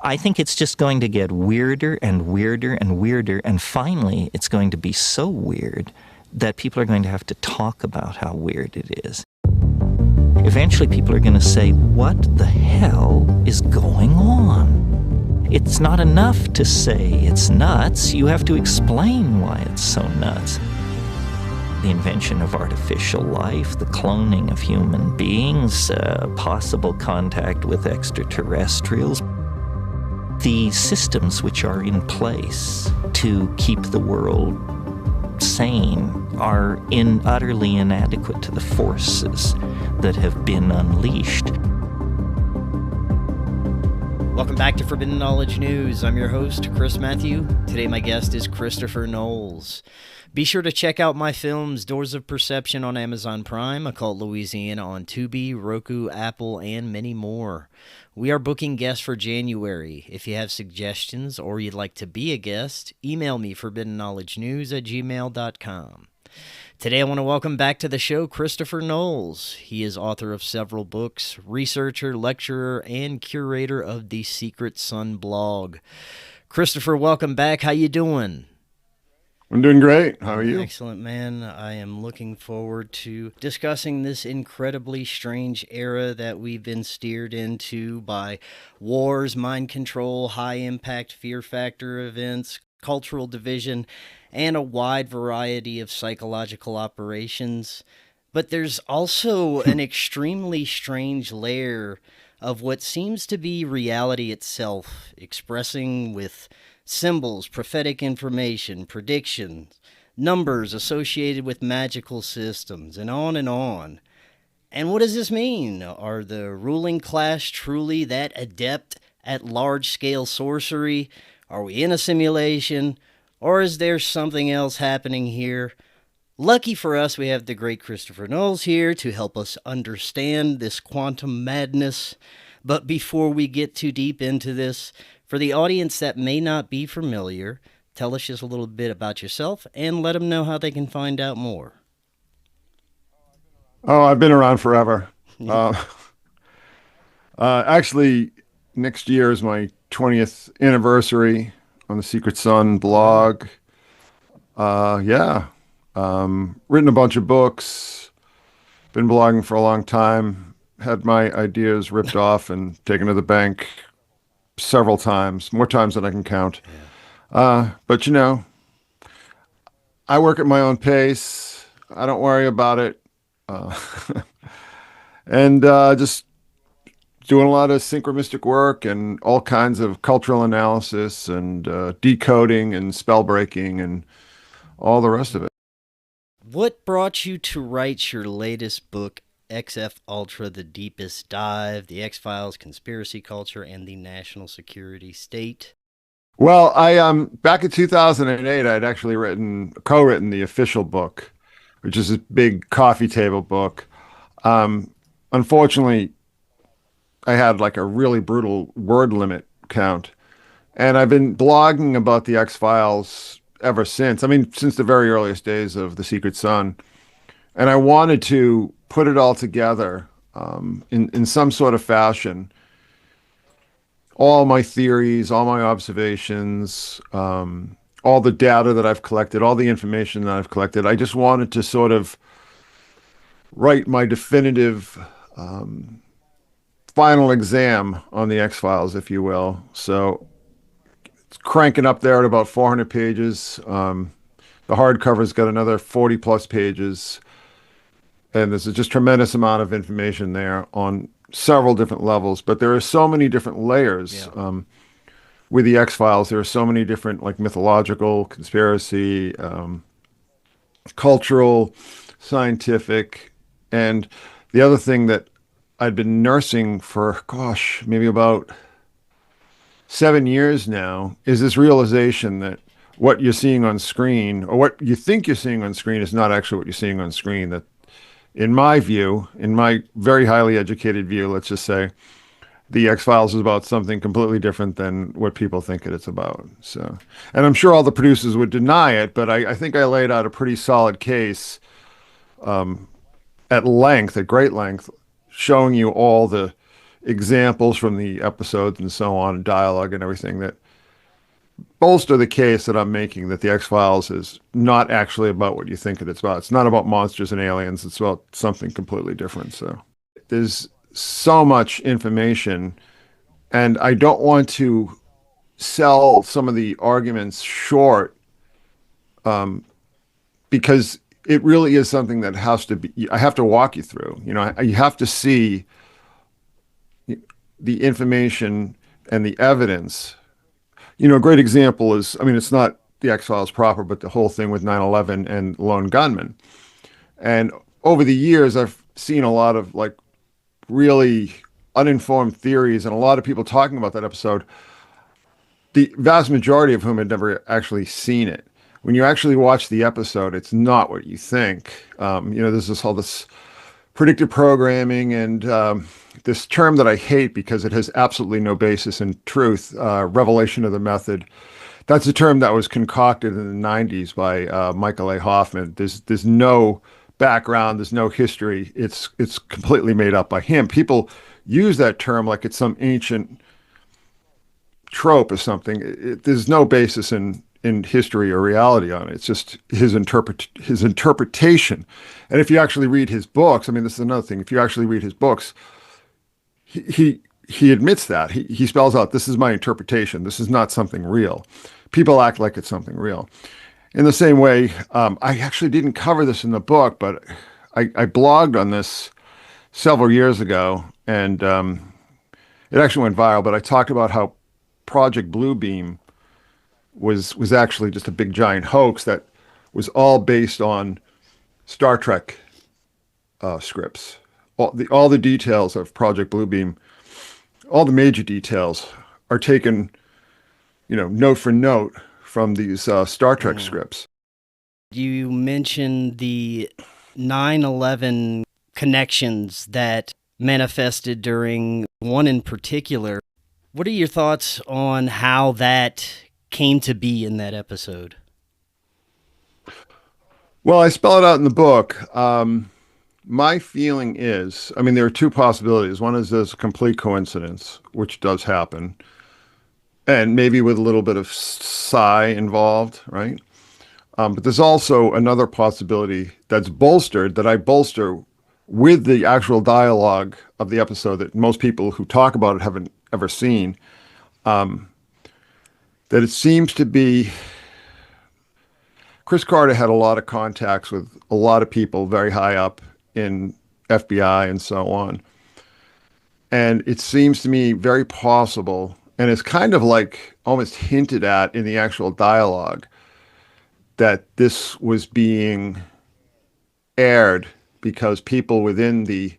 I think it's just going to get weirder and weirder and weirder, and finally it's going to be so weird that people are going to have to talk about how weird it is. Eventually people are going to say, what the hell is going on? It's not enough to say it's nuts. You have to explain why it's so nuts. The invention of artificial life, the cloning of human beings, possible contact with extraterrestrials, the systems which are in place to keep the world sane are utterly inadequate to the forces that have been unleashed. Welcome back to Forbidden Knowledge News. I'm your host, Chris Matthew. Today my guest is Christopher Knowles. Be sure to check out my films Doors of Perception on Amazon Prime, Occult Louisiana on Tubi, Roku, Apple, and many more. We are booking guests for January. If you have suggestions or you'd like to be a guest, email me forbiddenknowledgenews@gmail.com. Today I want to welcome back to the show Christopher Knowles. He is author of several books, researcher, lecturer, and curator of the Secret Sun blog. Christopher, welcome back. How you doing? I'm doing great. How are you? Excellent, man. I am looking forward to discussing this incredibly strange era that we've been steered into by wars, mind control, high-impact fear factor events, cultural division, and a wide variety of psychological operations. But there's also an extremely strange layer of what seems to be reality itself, expressing with symbols, prophetic information, predictions, numbers associated with magical systems, and on and on. And what does this mean? Are the ruling class truly that adept at large-scale sorcery? Are we in a simulation? Or is there something else happening here? Lucky for us, we have the great Christopher Knowles here to help us understand this quantum madness. But before we get too deep into this, for the audience that may not be familiar, tell us just a little bit about yourself and let them know how they can find out more. Oh, I've been around forever. Actually, next year is my 20th anniversary on the Secret Sun blog. Written a bunch of books, been blogging for a long time, had my ideas ripped off and taken to the bank several times, more times than I can count. But you know, I work at my own pace. I don't worry about it. And just doing a lot of synchromistic work and all kinds of cultural analysis and decoding and spell breaking and all the rest of it. What brought you to write your latest book, XF Ultra, The Deepest Dive, The X-Files, Conspiracy Culture, and the National Security State? Well, I back in 2008, I'd actually co-written the official book, which is a big coffee table book. Unfortunately, I had like a really brutal word limit count, and I've been blogging about the X-Files ever since. I mean, since the very earliest days of the Secret Sun, and I wanted to put it all together in some sort of fashion. All my theories, all my observations, all the data that I've collected, all the information that I've collected. I just wanted to sort of write my definitive final exam on the X-Files, if you will. So it's cranking up there at about 400 pages. The hardcover's got another 40 plus pages. And there's just tremendous amount of information there on several different levels, but there are so many different layers. With the X-Files. There are so many different, like, mythological, conspiracy, cultural, scientific, and the other thing that I'd been nursing for, gosh, maybe about 7 years now is this realization that what you're seeing on screen, or what you think you're seeing on screen, is not actually what you're seeing on screen. That, in my view, in my very highly educated view, let's just say, the X-Files is about something completely different than what people think it's about. So, and I'm sure all the producers would deny it, but I think I laid out a pretty solid case at great length, showing you all the examples from the episodes and so on, dialogue and everything that bolster the case that I'm making that the X-Files is not actually about what you think it's about. It's not about monsters and aliens. It's about something completely different. So there's so much information, and I don't want to sell some of the arguments short, because it really is something that has to be, I have to walk you through. You have to see the information and the evidence. A great example is, I mean, it's not the X-Files proper, but the whole thing with 9/11 and lone gunmen. And over the years, I've seen a lot of like really uninformed theories and a lot of people talking about that episode, the vast majority of whom had never actually seen it. When you actually watch the episode, it's not what you think. There's all this predictive programming and this term that I hate because it has absolutely no basis in truth, revelation of the method. That's a term that was concocted in the 90s by Michael A. Hoffman. There's no background, there's no history. It's completely made up by him. People use that term like it's some ancient trope or something. There's no basis in history or reality on it. It's just his interpretation. And if you actually read his books, I mean, this is another thing. If you actually read his books, he admits that. He spells out, this is my interpretation. This is not something real. People act like it's something real. In the same way, I actually didn't cover this in the book, but I blogged on this several years ago, and it actually went viral, but I talked about how Project Bluebeam was actually just a big giant hoax that was all based on Star Trek scripts. All the details of Project Bluebeam, all the major details are taken, note for note from these Star Trek scripts. You mentioned the 9/11 connections that manifested during one in particular. What are your thoughts on how that came to be in that episode? Well, I spell it out in the book. My feeling is, I mean, there are two possibilities. One is there's a complete coincidence, which does happen, and maybe with a little bit of psi involved, right? But there's also another possibility that's bolstered, that I bolster with the actual dialogue of the episode that most people who talk about it haven't ever seen, that it seems to be Chris Carter had a lot of contacts with a lot of people very high up in FBI and so on. And it seems to me very possible, and it's kind of like almost hinted at in the actual dialogue, that this was being aired because people within the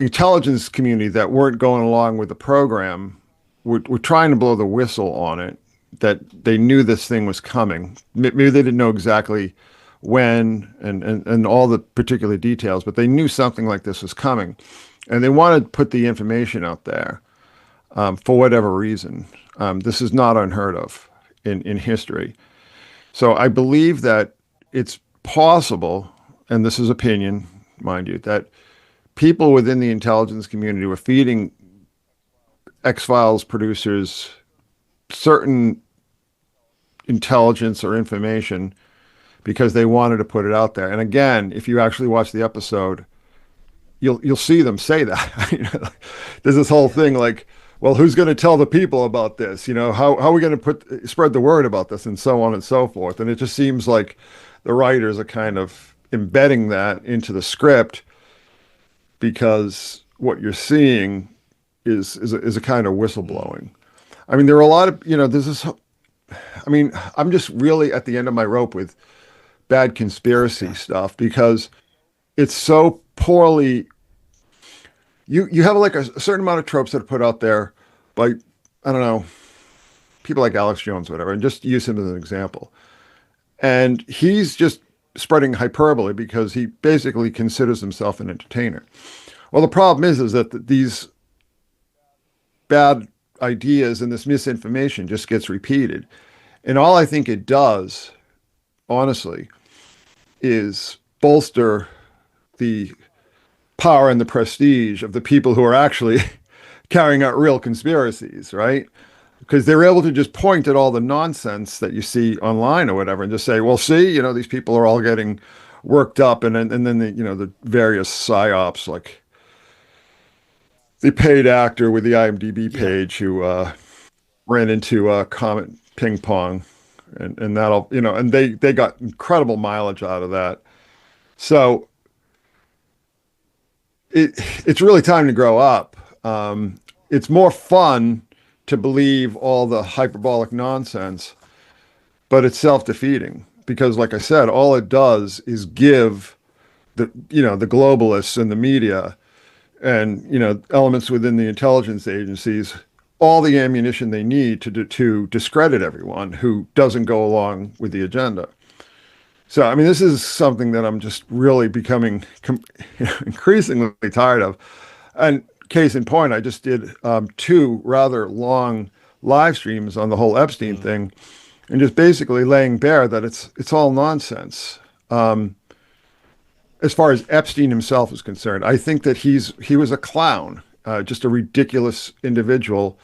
intelligence community that weren't going along with the program were trying to blow the whistle on it, that they knew this thing was coming. Maybe they didn't know exactly when and all the particular details, but they knew something like this was coming. And they wanted to put the information out there for whatever reason. This is not unheard of in history. So I believe that it's possible, and this is opinion, mind you, that people within the intelligence community were feeding X-Files producers certain intelligence or information because they wanted to put it out there. And again, if you actually watch the episode, you'll see them say that. There's this whole thing like, well, who's going to tell the people about this? How are we going to spread the word about this, and so on and so forth. And it just seems like the writers are kind of embedding that into the script, because what you're seeing is a kind of whistleblowing. I mean, there are a lot of, there's this, I mean, I'm just really at the end of my rope with bad conspiracy stuff, because it's so poorly, you have like a certain amount of tropes that are put out there by, I don't know, people like Alex Jones, whatever, and just use him as an example. And he's just spreading hyperbole because he basically considers himself an entertainer. Well, the problem is that these bad ideas and this misinformation just gets repeated. And all I think it does, honestly, is bolster the power and the prestige of the people who are actually carrying out real conspiracies, right? Because they're able to just point at all the nonsense that you see online or whatever and just say, well, see, these people are all getting worked up. And then the various psyops, like the paid actor with the IMDb page who ran into Comet Ping Pong. And that'll, and they got incredible mileage out of that. So it's really time to grow up. It's more fun to believe all the hyperbolic nonsense, but it's self-defeating because, like I said, all it does is give the globalists and the media and, elements within the intelligence agencies all the ammunition they need to discredit everyone who doesn't go along with the agenda. So, I mean, this is something that I'm just really becoming increasingly tired of. And case in point, I just did 2 rather long live streams on the whole Epstein thing, and just basically laying bare that it's all nonsense. As far as Epstein himself is concerned, I think that he was a clown, just a ridiculous individual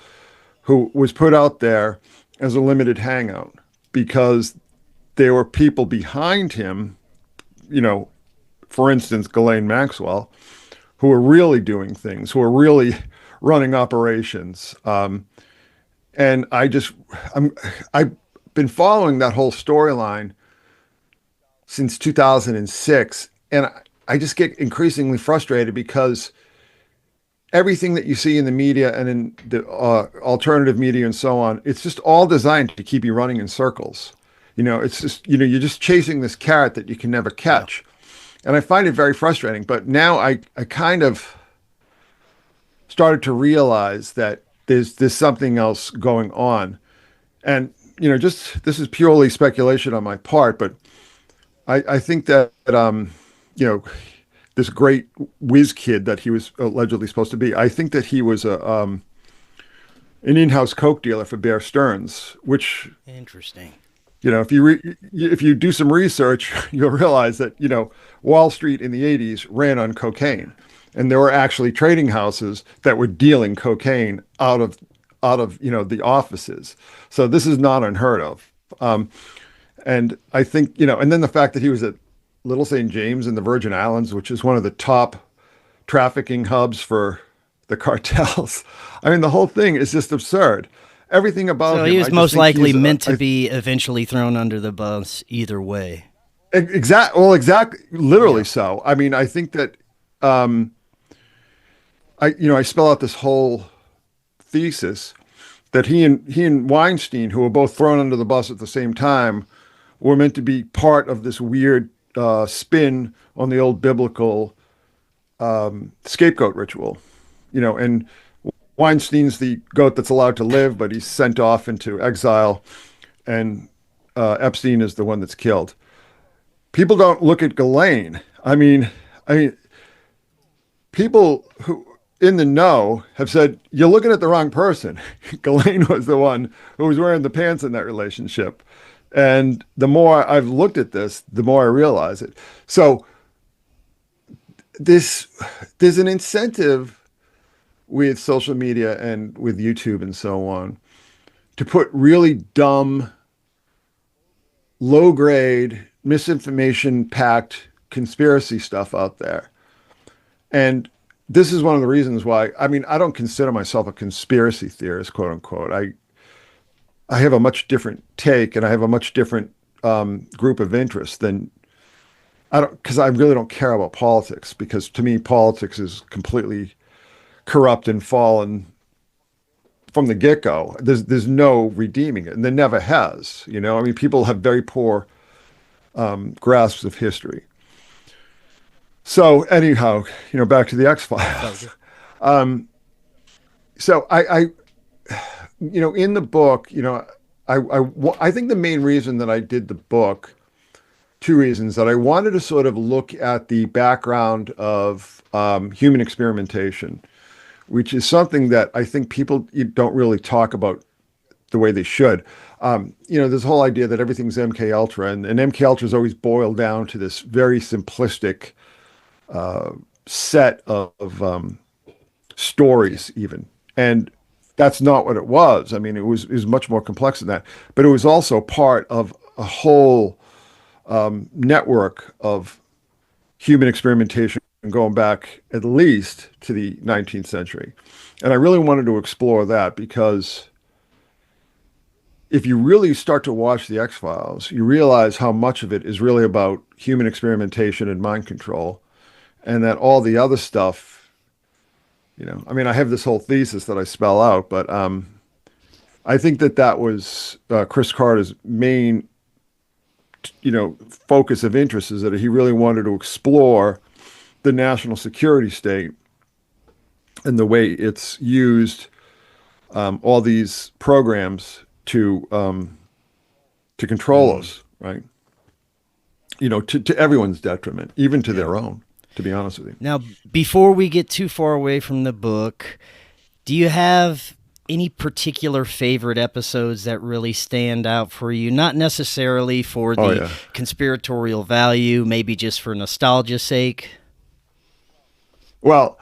who was put out there as a limited hangout because there were people behind him, for instance, Ghislaine Maxwell, who are really doing things, who are really running operations. And I've been following that whole storyline since 2006. And I just get increasingly frustrated because everything that you see in the media and in the alternative media and so on, it's just all designed to keep you running in circles. It's just, you're just chasing this carrot that you can never catch. Yeah. And I find it very frustrating. But now I kind of started to realize that there's something else going on. And, this is purely speculation on my part, but I think that, this great whiz kid that he was allegedly supposed to be, I think that he was an in-house coke dealer for Bear Stearns, which... Interesting. If you do some research, you'll realize that, Wall Street in the 80s ran on cocaine, and there were actually trading houses that were dealing cocaine out of the offices. So this is not unheard of. And I think, and then the fact that he was at Little St. James in the Virgin Islands, which is one of the top trafficking hubs for the cartels. I mean, the whole thing is just absurd. Everything about him. So he was most likely meant to be eventually thrown under the bus either way. Exactly. Literally so. I mean, I think that I spell out this whole thesis that he and Weinstein, who were both thrown under the bus at the same time, were meant to be part of this weird spin on the old biblical scapegoat ritual, and Weinstein's the goat that's allowed to live, but he's sent off into exile, and Epstein is the one that's killed. People don't look at Ghislaine. I mean, people who in the know have said, you're looking at the wrong person. Ghislaine was the one who was wearing the pants in that relationship. And the more I've looked at this, the more I realize it. So there's an incentive with social media and with YouTube and so on to put really dumb, low-grade, misinformation-packed conspiracy stuff out there. And this is one of the reasons why, I mean, I don't consider myself a conspiracy theorist, quote unquote. I have a much different take, and I have a much different group of interests than because I really don't care about politics, because to me, politics is completely corrupt and fallen from the get-go. There's no redeeming it, and there never has. I mean, people have very poor grasps of history. So anyhow, back to the X-Files. So I in the book, I think the main reason that I did the book, 2 reasons: that I wanted to sort of look at the background of human experimentation, which is something that I think people don't really talk about the way they should. This whole idea that everything's MK Ultra, and MK Ultra is always boiled down to this very simplistic set of stories even. And that's not what it was. I mean, it was much more complex than that. But it was also part of a whole network of human experimentation going back at least to the 19th century. And I really wanted to explore that because if you really start to watch the X-Files, you realize how much of it is really about human experimentation and mind control, and that all the other stuff, I mean, I have this whole thesis that I spell out, but I think that was Chris Carter's main, focus of interest, is that he really wanted to explore the national security state and the way it's used all these programs to control us, right? To everyone's detriment, even to their own, to be honest with you. Now, before we get too far away from the book, do you have any particular favorite episodes that really stand out for you? Not necessarily for the conspiratorial value, maybe just for nostalgia's sake? Well,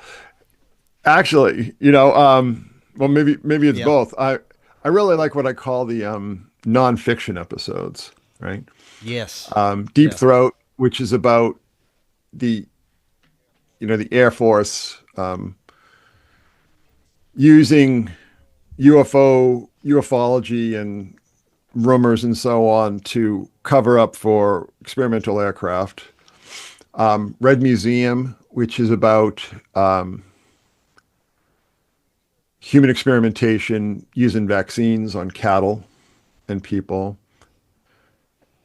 actually, well, maybe it's both. I really like what I call the nonfiction episodes, right? Yes. Deep Throat, which is about the Air Force using ufology and rumors and so on to cover up for experimental aircraft. Red Museum, which is about human experimentation using vaccines on cattle and people.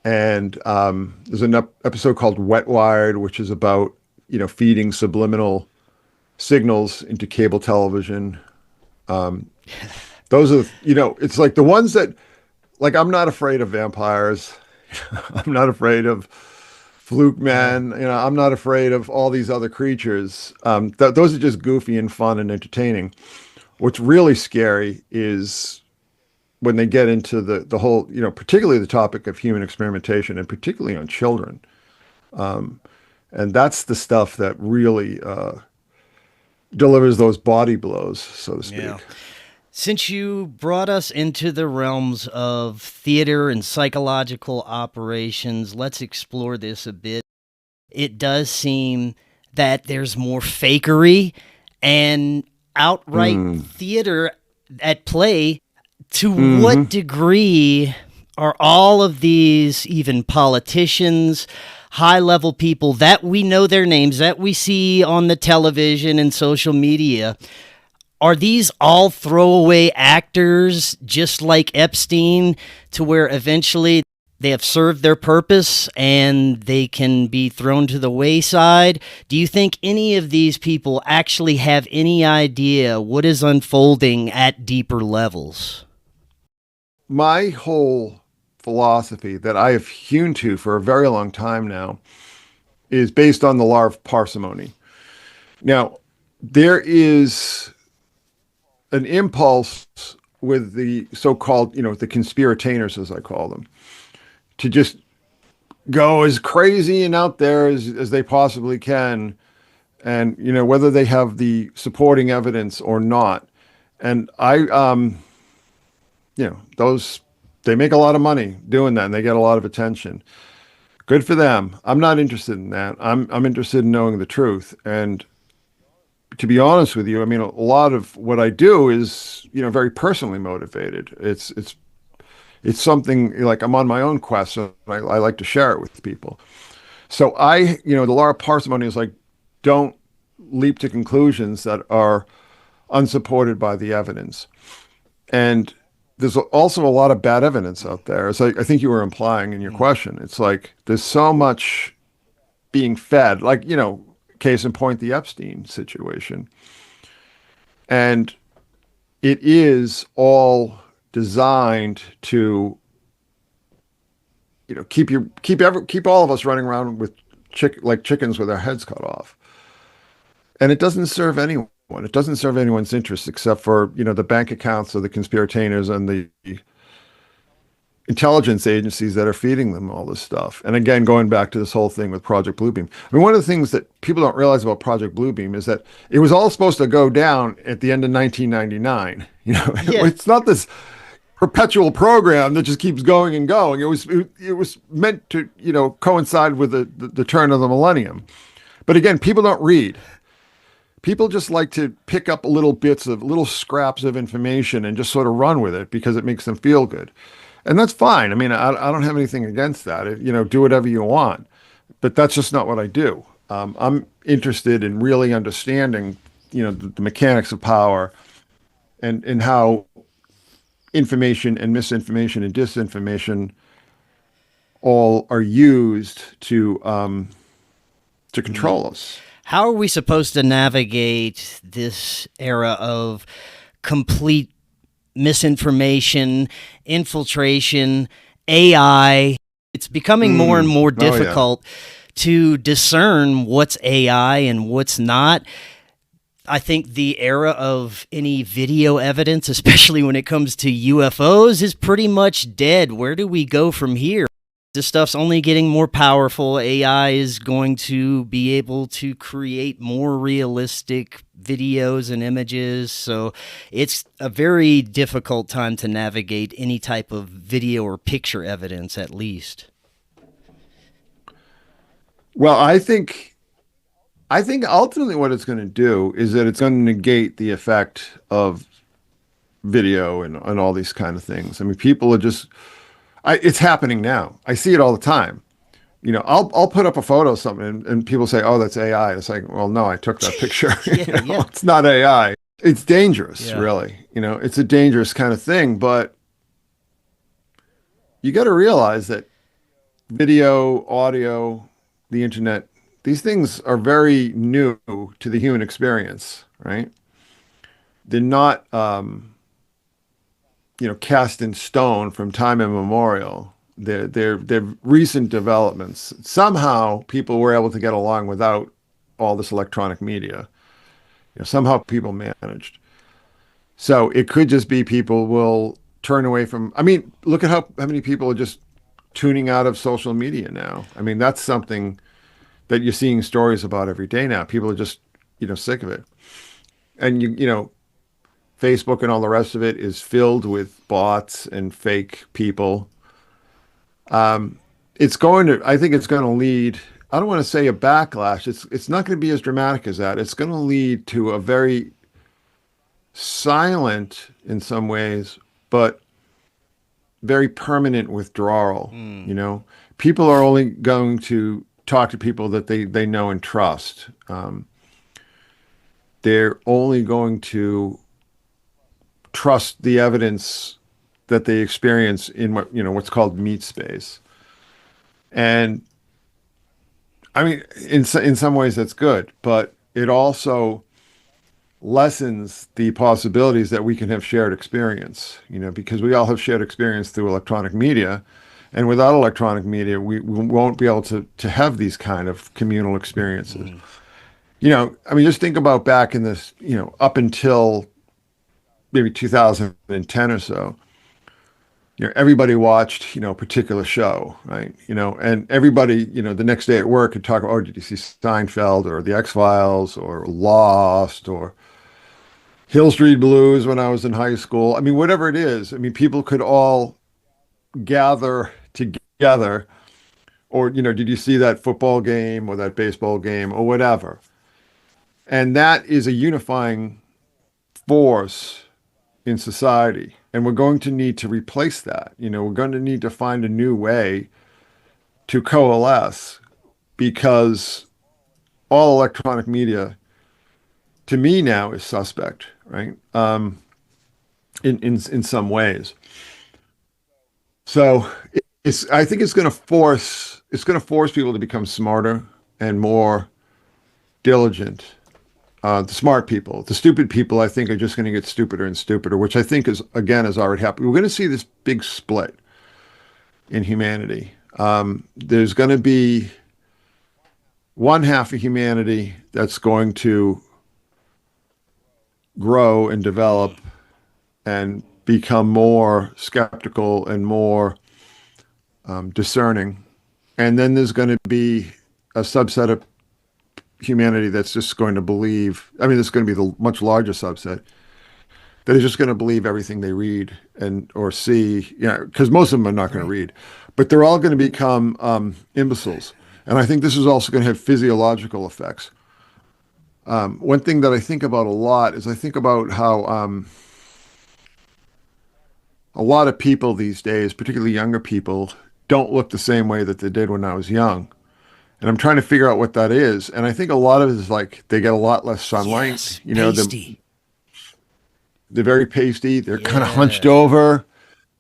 And there's an episode called Wet Wired, which is about, feeding subliminal signals into cable television. Those are, it's like the ones that, like, I'm not afraid of vampires. I'm not afraid of fluke men. I'm not afraid of all these other creatures. Those are just goofy and fun and entertaining. What's really scary is when they get into the whole, particularly the topic of human experimentation, and particularly on children. And that's the stuff that really delivers those body blows, so to speak. Yeah. Since you brought us into the realms of theater and psychological operations, let's explore this a bit. It does seem that there's more fakery and outright theater at play. To what degree are all of these, even politicians, high-level people that we know their names, that we see on the television and social media, are these all throwaway actors, just like Epstein, to where eventually they have served their purpose and they can be thrown to the wayside? Do you think any of these people actually have any idea what is unfolding at deeper levels? My whole philosophy that I have hewn to for a very long time now is based on the law of parsimony. Now, there is an impulse with the so-called, the conspirators, as I call them, to just go as crazy and out there as they possibly can, and whether they have the supporting evidence or not. And those, they make a lot of money doing that, and they get a lot of attention. Good for them. I'm not interested in that. I'm interested in knowing the truth. And to be honest with you, I mean, a lot of what I do is, very personally motivated. It's something like I'm on my own quest, so I like to share it with people. So the law of parsimony is like, don't leap to conclusions that are unsupported by the evidence. And there's also a lot of bad evidence out there. It's like, I think you were implying in your question. It's like, there's so much being fed, like, case in point, the Epstein situation. And it is all designed to, keep all of us running around with like chickens with our heads cut off. And it doesn't serve anyone. It doesn't serve anyone's interest except for, the bank accounts of the conspirators and the intelligence agencies that are feeding them all this stuff. And again, going back to this whole thing with Project Bluebeam. I mean, one of the things that people don't realize about Project Bluebeam is that it was all supposed to go down at the end of 1999. You know, Yeah. it's not this perpetual program that just keeps going and going. It was meant to, you know, coincide with the turn of the millennium. But again, people don't read. People just like to pick up little scraps of information and just sort of run with it because it makes them feel good. And that's fine. I mean, I don't have anything against that. You know, do whatever you want. But that's just not what I do. I'm interested in really understanding, you know, the mechanics of power and how information and misinformation and disinformation all are used to control us. How are we supposed to navigate this era of complete misinformation, infiltration, AI? It's becoming more and more difficult to discern what's AI and what's not. I think the era of any video evidence, especially when it comes to UFOs, is pretty much dead. Where do we go from here? This stuff's only getting more powerful. AI is going to be able to create more realistic videos and images. So it's a very difficult time to navigate any type of video or picture evidence, at least. Well, I think ultimately what it's going to do is that it's going to negate the effect of video and all these kind of things. I mean, people are just, it's happening now. I see it all the time. You know, I'll put up a photo of something and people say, "Oh, that's AI." It's like, well, no, I took that picture. It's not AI. It's dangerous, really. You know, it's a dangerous kind of thing. But you got to realize that video, audio, the internet, these things are very new to the human experience, right? They're not, cast in stone from time immemorial. They're recent developments. Somehow people were able to get along without all this electronic media. You know, somehow people managed. So it could just be people will turn away from, I mean, look at how many people are just tuning out of social media now. I mean, that's something that you're seeing stories about every day now. People are just, sick of it. And Facebook and all the rest of it is filled with bots and fake people. I think it's going to lead, I don't want to say a backlash. It's not going to be as dramatic as that. It's going to lead to a very silent, in some ways, but very permanent withdrawal. People are only going to talk to people that they know and trust. They're only going to trust the evidence that they experience in what's called meat space. And I mean, in some ways that's good, but it also lessens the possibilities that we can have shared experience, because we all have shared experience through electronic media. And without electronic media, we won't be able to have these kind of communal experiences. I mean, just think about back in this, up until maybe 2010 or so, everybody watched, a particular show, right? And everybody, the next day at work could talk about, oh, did you see Seinfeld or The X-Files or Lost or Hill Street Blues when I was in high school? I mean, whatever it is, I mean, people could all gather together, or, did you see that football game or that baseball game or whatever? And that is a unifying force in society. And we're going to need to replace that. We're going to need to find a new way to coalesce, because all electronic media, to me now, is suspect, right? In some ways. So I think it's going to force people to become smarter and more diligent. The smart people, the stupid people, I think, are just going to get stupider and stupider, which I think is already happening. We're going to see this big split in humanity. There's going to be one half of humanity that's going to grow and develop and become more skeptical and more discerning, and then there's going to be a subset of humanity that's just going to believe. I mean, there's going to be the much larger subset that is just going to believe everything they read and or see. Because most of them are not going to read, but they're all going to become imbeciles. And I think this is also going to have physiological effects. One thing that I think about a lot is I think about how a lot of people these days, particularly younger people, don't look the same way that they did when I was young. And I'm trying to figure out what that is. And I think a lot of it is like they get a lot less sunlight. Yes, Pasty. They're very pasty. They're kind of Yeah. hunched over.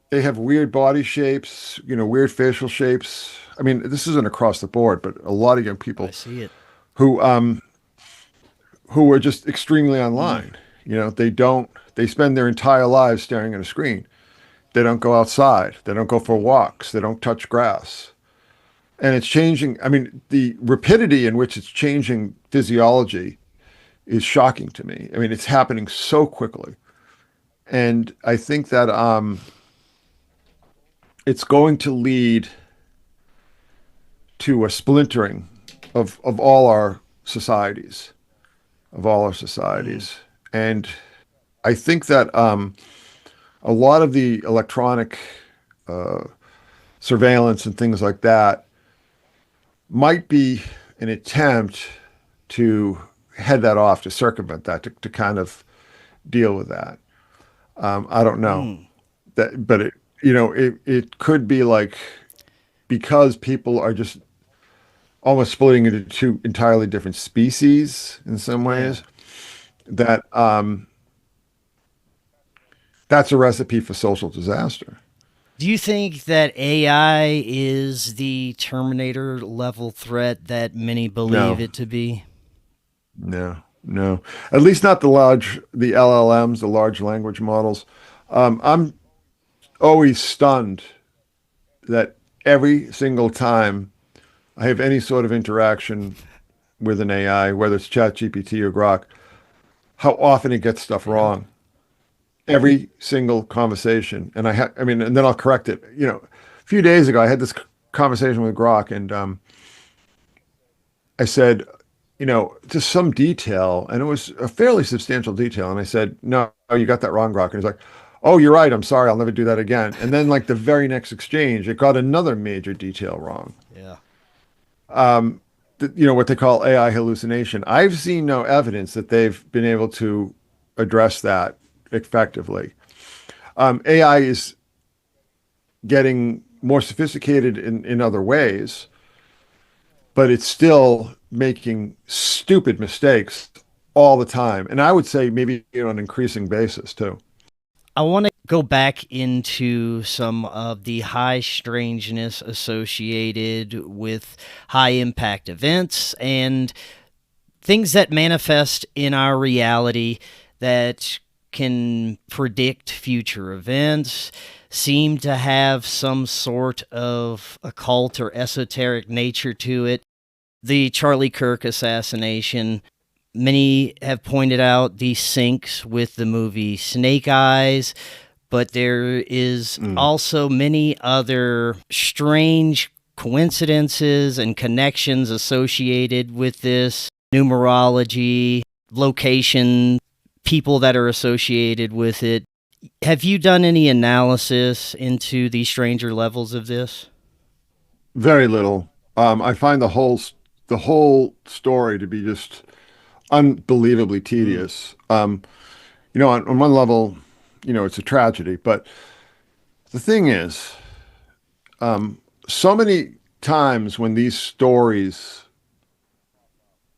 They have weird body shapes, weird facial shapes. I mean, this isn't across the board, but a lot of young people I see it. who are just extremely online. They spend their entire lives staring at a screen. They don't go outside. They don't go for walks. They don't touch grass. And it's changing. I mean, the rapidity in which it's changing physiology is shocking to me. I mean, it's happening so quickly. And I think that it's going to lead to a splintering of all our societies, And I think that a lot of the electronic surveillance and things like that might be an attempt to head that off, to circumvent that, to kind of deal with that. I don't know that, but it could be like, because people are just almost splitting into two entirely different species in some ways, that that's a recipe for social disaster. Do you think that AI is the Terminator level threat that many believe it to be? No. At least not the LLMs, the large language models. I'm always stunned that every single time I have any sort of interaction with an AI, whether it's ChatGPT or Grok, how often it gets stuff wrong. Every single conversation. And and then I'll correct it. A few days ago, I had this conversation with Grok, and I said, just some detail, and it was a fairly substantial detail. And I said, no, you got that wrong, Grok. And he's like, oh, you're right. I'm sorry. I'll never do that again. And then like the very next exchange, it got another major detail wrong. Yeah. What they call AI hallucination. I've seen no evidence that they've been able to address that effectively. AI is getting more sophisticated in other ways, but it's still making stupid mistakes all the time. And I would say maybe on an increasing basis too. I want to go back into some of the high strangeness associated with high impact events and things that manifest in our reality that can predict future events, seem to have some sort of occult or esoteric nature to it. The Charlie Kirk assassination, many have pointed out the syncs with the movie Snake Eyes, but there is also many other strange coincidences and connections associated with this. Numerology, location, people that are associated with it. Have you done any analysis into the stranger levels of this? Very little. I find the whole story to be just unbelievably tedious. On one level, it's a tragedy, but the thing is, so many times when these stories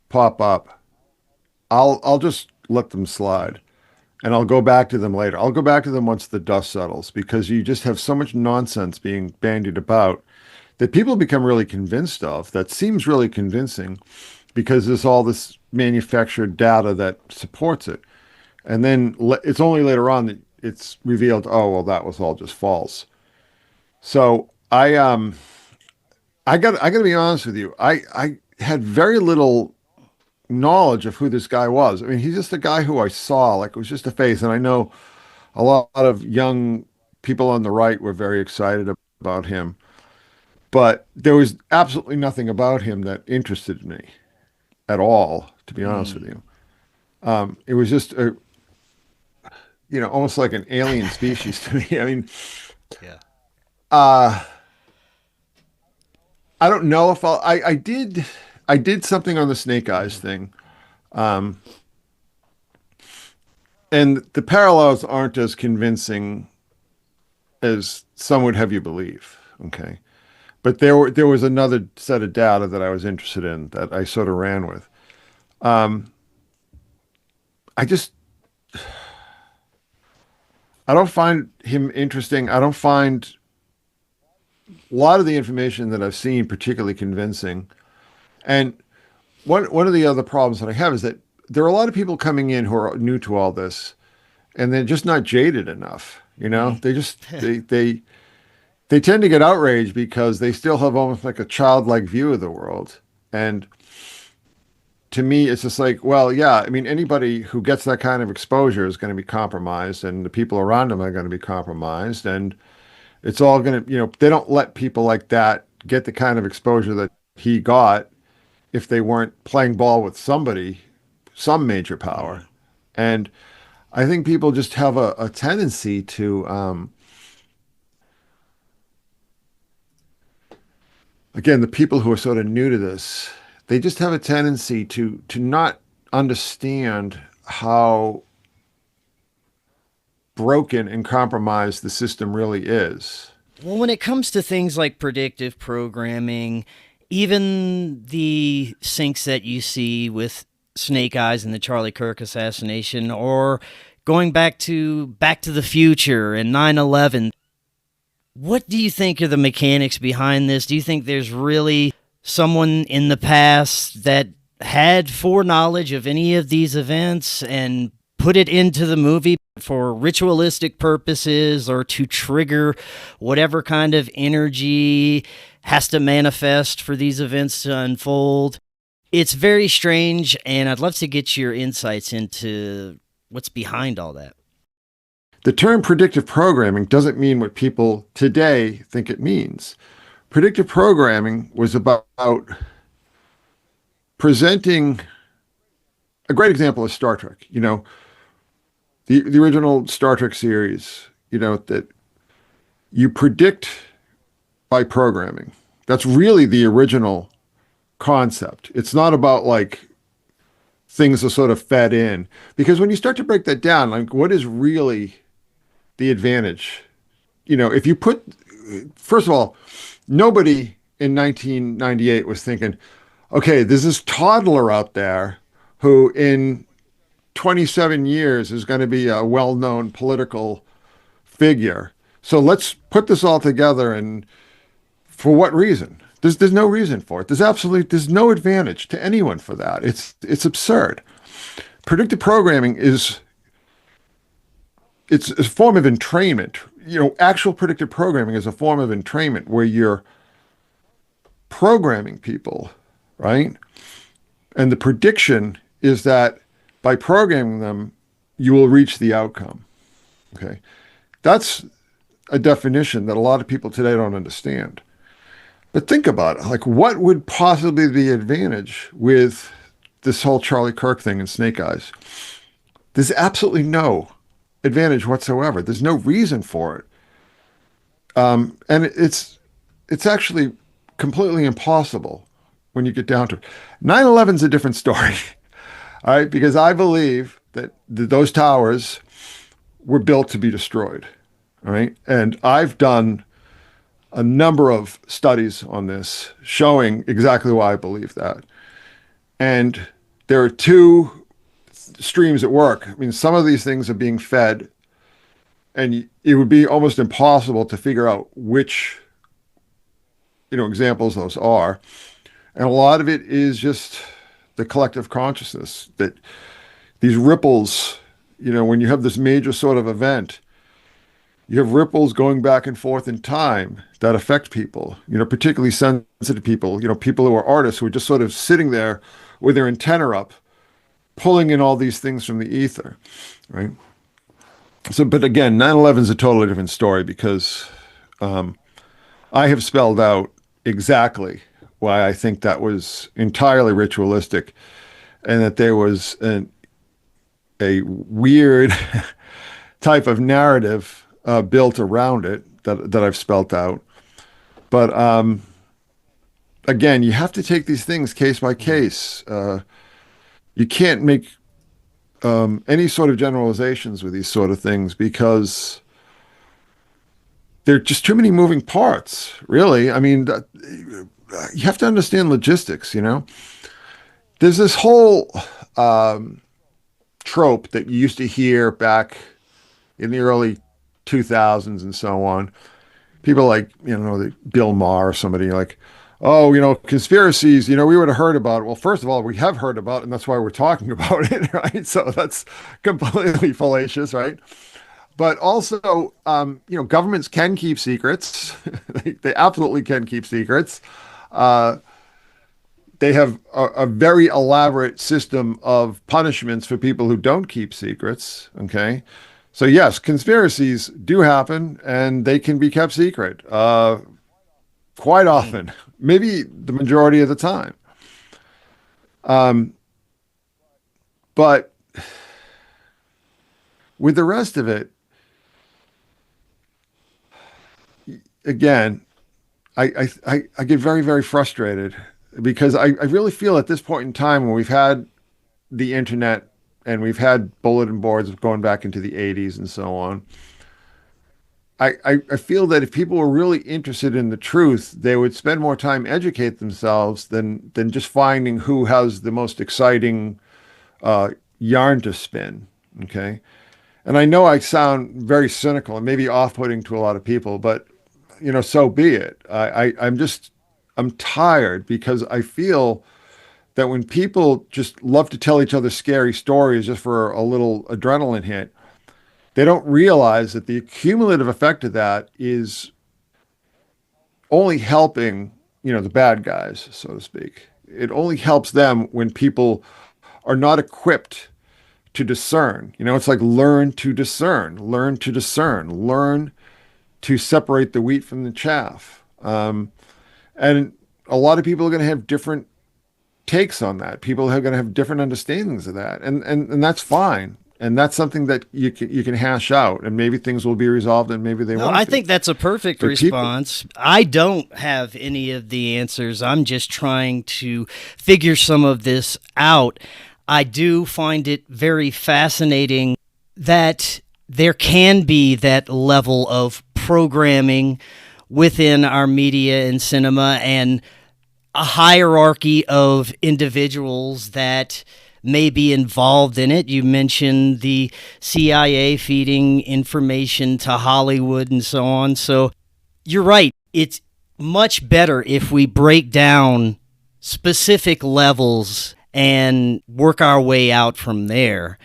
pop up, I'll just let them slide, and I'll go back to them later. I'll go back to them once the dust settles, because you just have so much nonsense being bandied about that people become really convinced of, that seems really convincing, because there's all this manufactured data that supports it. And then it's only later on that it's revealed, oh, well, that was all just false. So I got to be honest with you. I had very little knowledge of who this guy was. I mean, he's just a guy who I saw, like it was just a face. And I know a lot of young people on the right were very excited about him. But there was absolutely nothing about him that interested me at all, to be honest with you. It was just almost like an alien species to me. I mean, Yeah. I don't know if I did something on the snake eyes thing. And the parallels aren't as convincing as some would have you believe. Okay. But there was another set of data that I was interested in that I sort of ran with. I just I don't find him interesting. I don't find a lot of the information that I've seen particularly convincing. And one of the other problems that I have is that there are a lot of people coming in who are new to all this, and they're just not jaded enough. They just they tend to get outraged because they still have almost like a childlike view of the world. And to me, it's just like, well, yeah, I mean, anybody who gets that kind of exposure is going to be compromised, and the people around them are going to be compromised, and it's all going to, they don't let people like that get the kind of exposure that he got if they weren't playing ball with somebody, some major power. And I think people just have a tendency to, again, the people who are sort of new to this, they just have a tendency to not understand how broken and compromised the system really is. Well, when it comes to things like predictive programming, even the syncs that you see with Snake Eyes and the Charlie Kirk assassination, or going back to the Future and 9/11, what do you think are the mechanics behind this? Do you think there's really someone in the past that had foreknowledge of any of these events and put it into the movie for ritualistic purposes, or to trigger whatever kind of energy has to manifest for these events to unfold? It's very strange, and I'd love to get your insights into what's behind all that. The term predictive programming doesn't mean what people today think it means. Predictive programming was about presenting a great example is Star Trek. The original Star Trek series, that you predict by programming. That's really the original concept. It's not about like things are sort of fed in, because when you start to break that down, like what is really the advantage? If you put, first of all, nobody in 1998 was thinking, okay, there's this toddler out there who in 27 years is going to be a well-known political figure. So let's put this all together. And for what reason? There's no reason for it. There's no advantage to anyone for that. It's absurd. Predictive programming it's a form of entrainment. Actual predictive programming is a form of entrainment where you're programming people, right? And the prediction is that by programming them, you will reach the outcome. Okay. That's a definition that a lot of people today don't understand. But think about it. Like, what would possibly be the advantage with this whole Charlie Kirk thing and Snake Eyes? There's absolutely no advantage whatsoever. There's no reason for it. And it's actually completely impossible when you get down to it. 9/11 is a different story. All right, because I believe that those towers were built to be destroyed. All right, and I've done a number of studies on this showing exactly why I believe that. And there are two streams at work. I mean, some of these things are being fed, and it would be almost impossible to figure out which, examples those are. And a lot of it is just the collective consciousness, that these ripples, when you have this major sort of event, you have ripples going back and forth in time that affect people, particularly sensitive people, people who are artists who are just sort of sitting there with their antenna up, pulling in all these things from the ether, right? So, but again, 9/11 is a totally different story, because I have spelled out exactly why I think that was entirely ritualistic, and that there was a weird type of narrative built around it that I've spelt out. But again, you have to take these things case by case. You can't make any sort of generalizations with these sort of things because there are just too many moving parts, really. I mean, you have to understand logistics, you know? There's this whole trope that you used to hear back in the early 2000s and so on. People like, Bill Maher or somebody like, oh, conspiracies, we would have heard about it. Well, first of all, we have heard about it, and that's why we're talking about it, right? So that's completely fallacious, right? But also, governments can keep secrets. They absolutely can keep secrets. They have a very elaborate system of punishments for people who don't keep secrets. Okay. So yes, conspiracies do happen and they can be kept secret quite often, maybe the majority of the time. But with the rest of it, again, I get very, very frustrated because I really feel at this point in time when we've had the internet and we've had bulletin boards going back into the 80s and so on, I feel that if people were really interested in the truth, they would spend more time educate themselves than just finding who has the most exciting yarn to spin. Okay. And I know I sound very cynical and maybe off-putting to a lot of people, but so be it. I'm tired because I feel that when people just love to tell each other scary stories just for a little adrenaline hit, they don't realize that the cumulative effect of that is only helping, the bad guys, so to speak. It only helps them when people are not equipped to discern. It's like learn to discern, learn to separate the wheat from the chaff. And a lot of people are going to have different takes on that. People are going to have different understandings of that. And that's fine. And that's something that you can hash out, and maybe things will be resolved, and maybe they won't. I think that's a perfect response. I don't have any of the answers. I'm just trying to figure some of this out. I do find it very fascinating that there can be that level of programming within our media and cinema and a hierarchy of individuals that may be involved in it. You mentioned the CIA feeding information to Hollywood and so on. So you're right. It's much better if we break down specific levels and work our way out from there.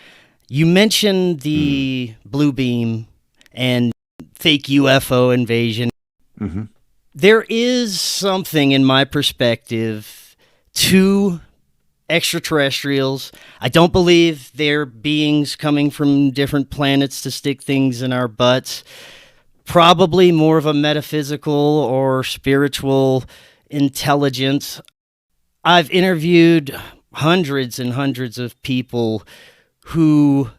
You mentioned the blue beam and fake UFO invasion. Mm-hmm. There is something, in my perspective, to extraterrestrials. I don't believe they're beings coming from different planets to stick things in our butts. Probably more of a metaphysical or spiritual intelligence. I've interviewed hundreds and hundreds of people who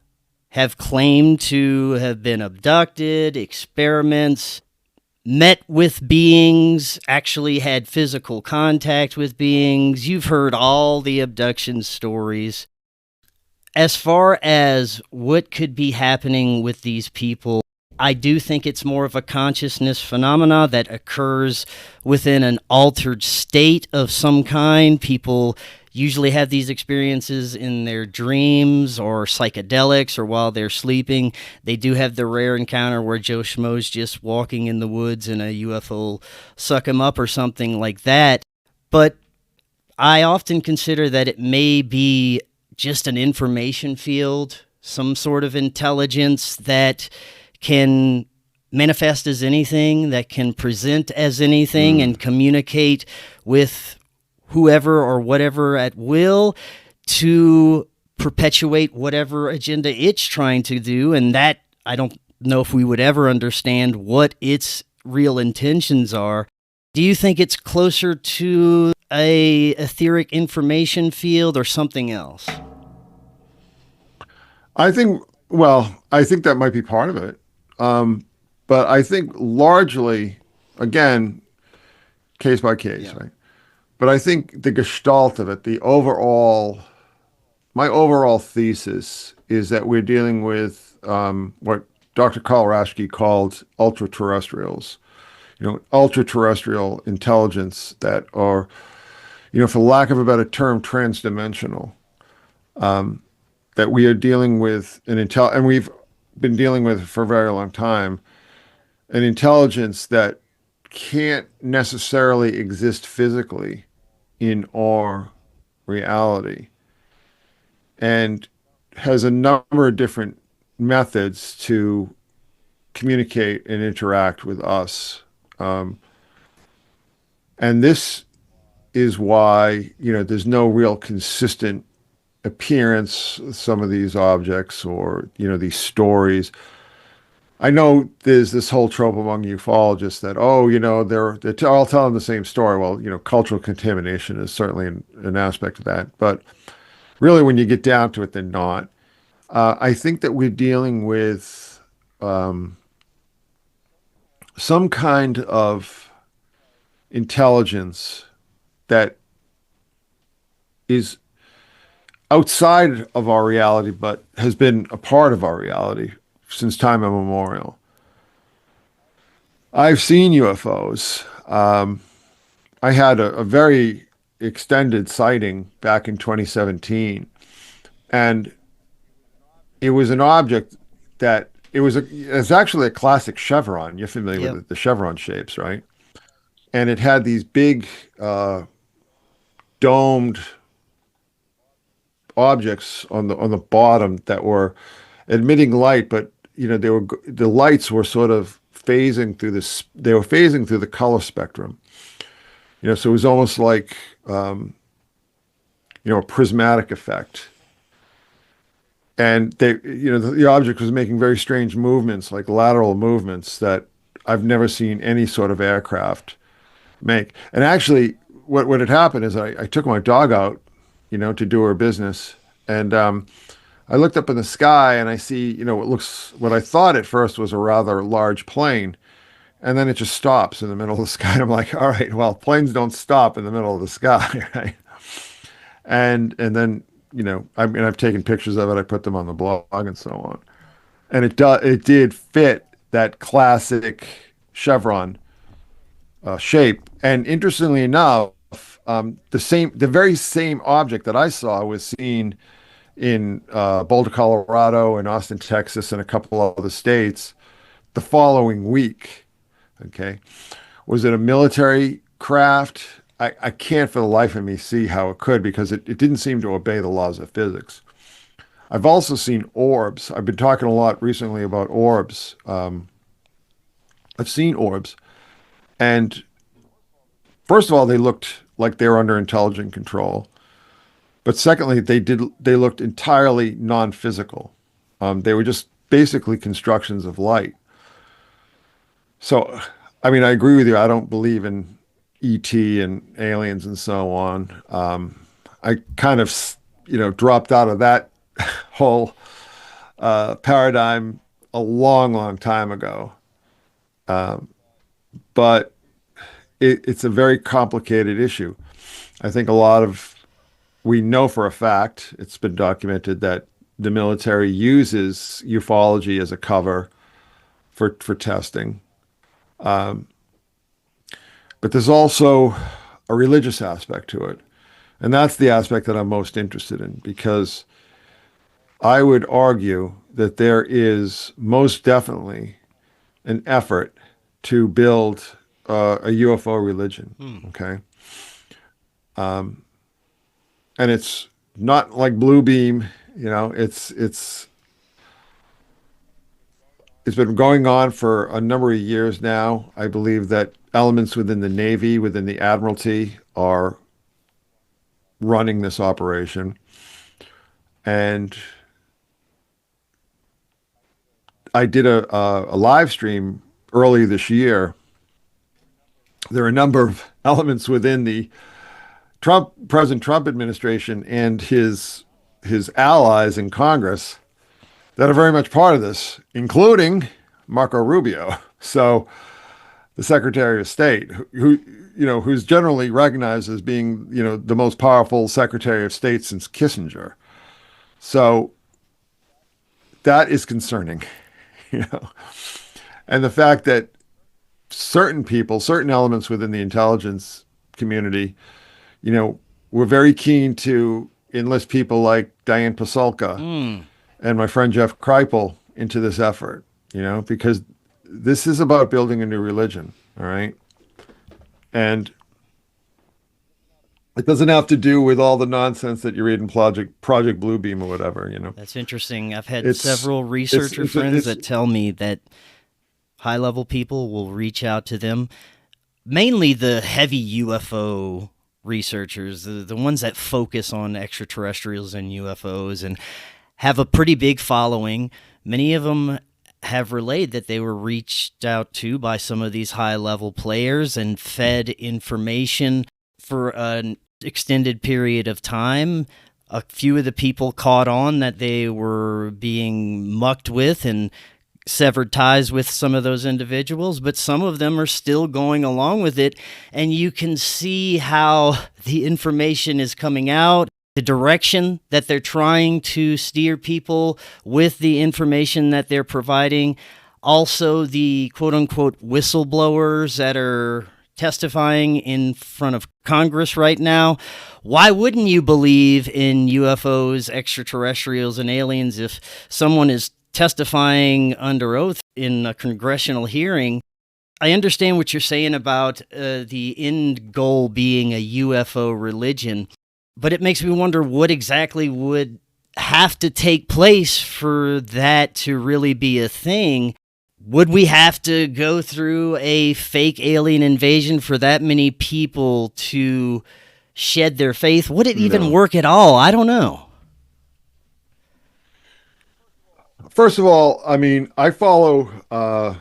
have claimed to have been abducted, experiments, met with beings, actually had physical contact with beings. You've heard all the abduction stories. As far as what could be happening with these people, I do think it's more of a consciousness phenomena that occurs within an altered state of some kind. People usually have these experiences in their dreams or psychedelics or while they're sleeping. They do have the rare encounter where Joe Schmo's just walking in the woods and a UFO suck him up or something like that. But I often consider that it may be just an information field, some sort of intelligence that can manifest as anything, that can present as anything and communicate with whoever or whatever at will to perpetuate whatever agenda it's trying to do. And that, I don't know if we would ever understand what its real intentions are. Do you think it's closer to a etheric information field or something else? I think, I think that might be part of it. But I think largely, again, case by case, Yeah. right? But I think the gestalt of it, my overall thesis is that we're dealing with what Dr. Karl Raschke called ultra-terrestrials, ultra-terrestrial intelligence that are, for lack of a better term, transdimensional. That we are dealing with and we've been dealing with for a very long time, an intelligence that can't necessarily exist physically in our reality and has a number of different methods to communicate and interact with us. And this is why, there's no real consistent appearance of some of these objects or, these stories. I know there's this whole trope among ufologists that, they're all telling the same story. Well, cultural contamination is certainly an aspect of that. But really, when you get down to it, they're not. I think that we're dealing with some kind of intelligence that is outside of our reality, but has been a part of our reality since time immemorial. I've seen UFOs. I had a very extended sighting back in 2017, and it was an object that it's actually a classic chevron. You're familiar Yep. with the chevron shapes, right? And it had these big domed objects on the bottom that were emitting light, but the lights were sort of phasing through this. They were phasing through the color spectrum. So it was almost like a prismatic effect. And the object was making very strange movements, like lateral movements that I've never seen any sort of aircraft make. And actually, what had happened is I took my dog out, to do her business, and I looked up in the sky and I see, what I thought at first was a rather large plane, and then it just stops in the middle of the sky. I'm like, all right, well, planes don't stop in the middle of the sky, right? And then, I've taken pictures of it. I put them on the blog and so on. And it did fit that classic chevron shape. And interestingly enough, the very same object that I saw was seen in Boulder, Colorado, and Austin, Texas, and a couple of other states the following week. Okay. Was it a military craft? I can't for the life of me see how it could, because it didn't seem to obey the laws of physics. I've also seen orbs. I've been talking a lot recently about orbs. I've seen orbs. And first of all, they looked like they were under intelligent control. But secondly, they looked entirely non-physical. They were just basically constructions of light. So, I mean, I agree with you. I don't believe in ET and aliens and so on. I kind of, dropped out of that whole paradigm a long, long time ago. But it's a very complicated issue. I think we know for a fact, it's been documented, that the military uses ufology as a cover for testing. But there's also a religious aspect to it. And that's the aspect that I'm most interested in, because I would argue that there is most definitely an effort to build a UFO religion. Okay. And it's not like Blue Beam, it's been going on for a number of years now. I believe that elements within the Navy, within the Admiralty, are running this operation. And I did a live stream early this year there are a number of elements within the President Trump administration and his allies in Congress that are very much part of this, including Marco Rubio. So the Secretary of State, who's generally recognized as being, the most powerful Secretary of State since Kissinger. So that is concerning, you know. And the fact that certain people, certain elements within the intelligence community, were very keen to enlist people like Diane Pasulka and my friend Jeff Kripal into this effort, because this is about building a new religion, all right? And it doesn't have to do with all the nonsense that you read in Project Bluebeam or whatever, That's interesting. I've had several researcher friends that tell me that high-level people will reach out to them, mainly the heavy UFO researchers, the ones that focus on extraterrestrials and UFOs and have a pretty big following. Many of them have relayed that they were reached out to by some of these high-level players and fed information for an extended period of time. A few of the people caught on that they were being mucked with and severed ties with some of those individuals, but some of them are still going along with it. And you can see how the information is coming out, the direction that they're trying to steer people with the information that they're providing. Also, the quote-unquote whistleblowers that are testifying in front of Congress right now. Why wouldn't you believe in UFOs, extraterrestrials, and aliens if someone is testifying under oath in a congressional hearing? I understand what you're saying about the end goal being a UFO religion, but it makes me wonder what exactly would have to take place for that to really be a thing. Would we have to go through a fake alien invasion for that many people to shed their faith? Would it even work at all? I don't know. First of all, I mean, I follow a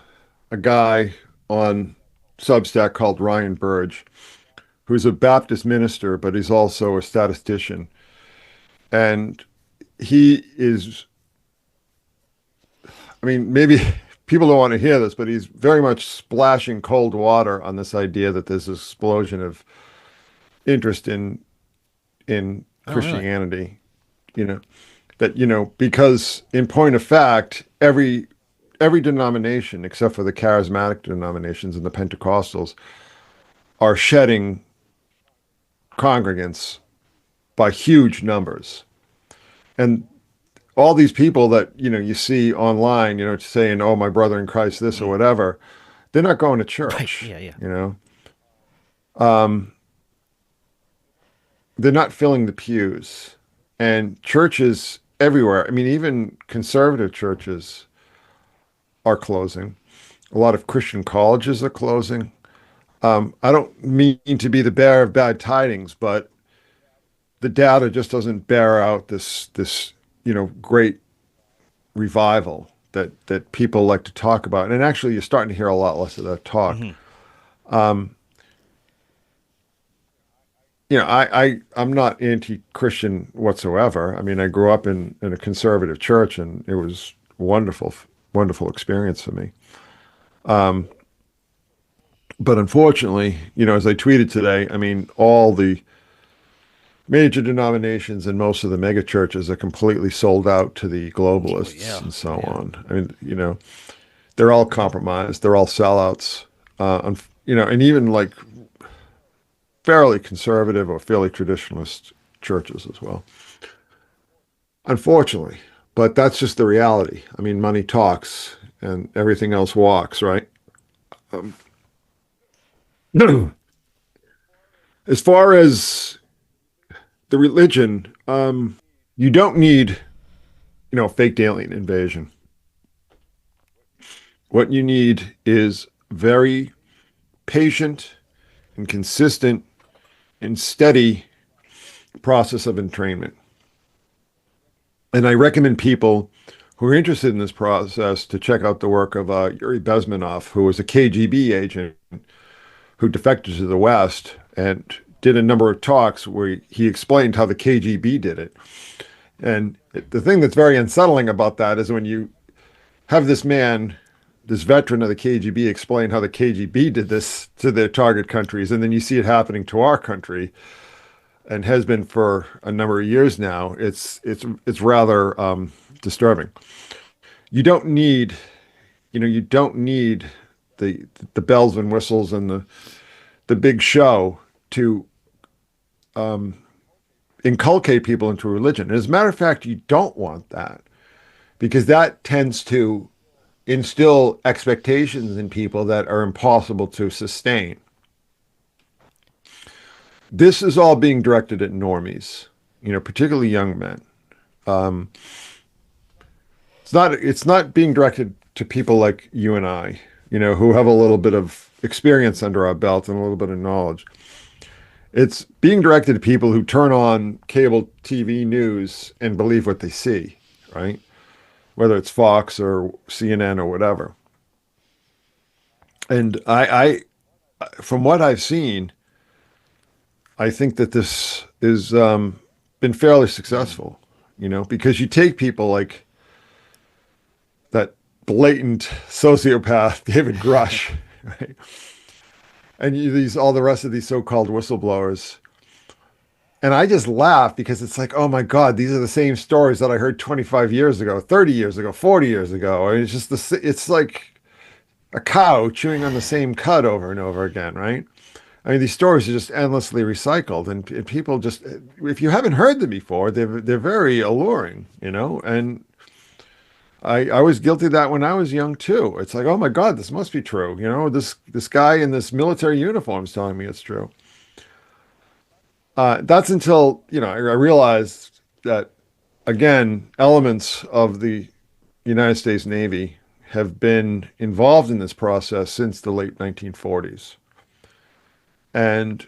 guy on Substack called Ryan Burge, who's a Baptist minister, but he's also a statistician. And he is, I mean, maybe people don't want to hear this, but he's very much splashing cold water on this idea that there's this explosion of interest in Christianity, really? Because in point of fact, every denomination, except for the charismatic denominations and the Pentecostals, are shedding congregants by huge numbers. And all these people that, you see online, saying, oh, my brother in Christ, this or whatever, they're not going to church, right. They're not filling the pews. And churches everywhere, I mean, even conservative churches are closing. A lot of Christian colleges are closing. I don't mean to be the bearer of bad tidings, but the data just doesn't bear out this great revival that people like to talk about. And actually, you're starting to hear a lot less of that talk. I'm not anti-Christian whatsoever. I mean, I grew up in a conservative church, and it was wonderful experience for me. But unfortunately, as I tweeted today, I mean, all the major denominations and most of the mega churches are completely sold out to the globalists and so on. I mean, they're all compromised. They're all sellouts. And even like fairly conservative or fairly traditionalist churches as well. Unfortunately, but that's just the reality. I mean, money talks and everything else walks, right? As far as the religion, you don't need, faked alien invasion. What you need is very patient and consistent and steady process of entrainment. And I recommend people who are interested in this process to check out the work of Yuri Bezmenov, who was a KGB agent who defected to the West and did a number of talks where he explained how the KGB did it. And the thing that's very unsettling about that is when you have this man, this veteran of the KGB, explain how the KGB did this to their target countries, and then you see it happening to our country, and has been for a number of years now. It's rather disturbing. You don't need, you don't need the bells and whistles and the big show to inculcate people into religion. And as a matter of fact, you don't want that, because that tends to instill expectations in people that are impossible to sustain. This is all being directed at normies, particularly young men. It's not being directed to people like you and I, who have a little bit of experience under our belt and a little bit of knowledge. It's being directed to people who turn on cable TV news and believe what they see, right? Whether it's Fox or CNN or whatever. And I from what I've seen, I think that this has been fairly successful, because you take people like that blatant sociopath, David Grush, right? And all the rest of these so-called whistleblowers. And I just laugh because it's like, oh my God, these are the same stories that I heard 25 years ago, 30 years ago, 40 years ago. And it's just it's like a cow chewing on the same cud over and over again, right? I mean, these stories are just endlessly recycled, and people just, if you haven't heard them before, they're very alluring, and I was guilty of that when I was young too. It's like, oh my God, this must be true. This guy in this military uniform is telling me it's true. That's until, I realized that, again, elements of the United States Navy have been involved in this process since the late 1940s. And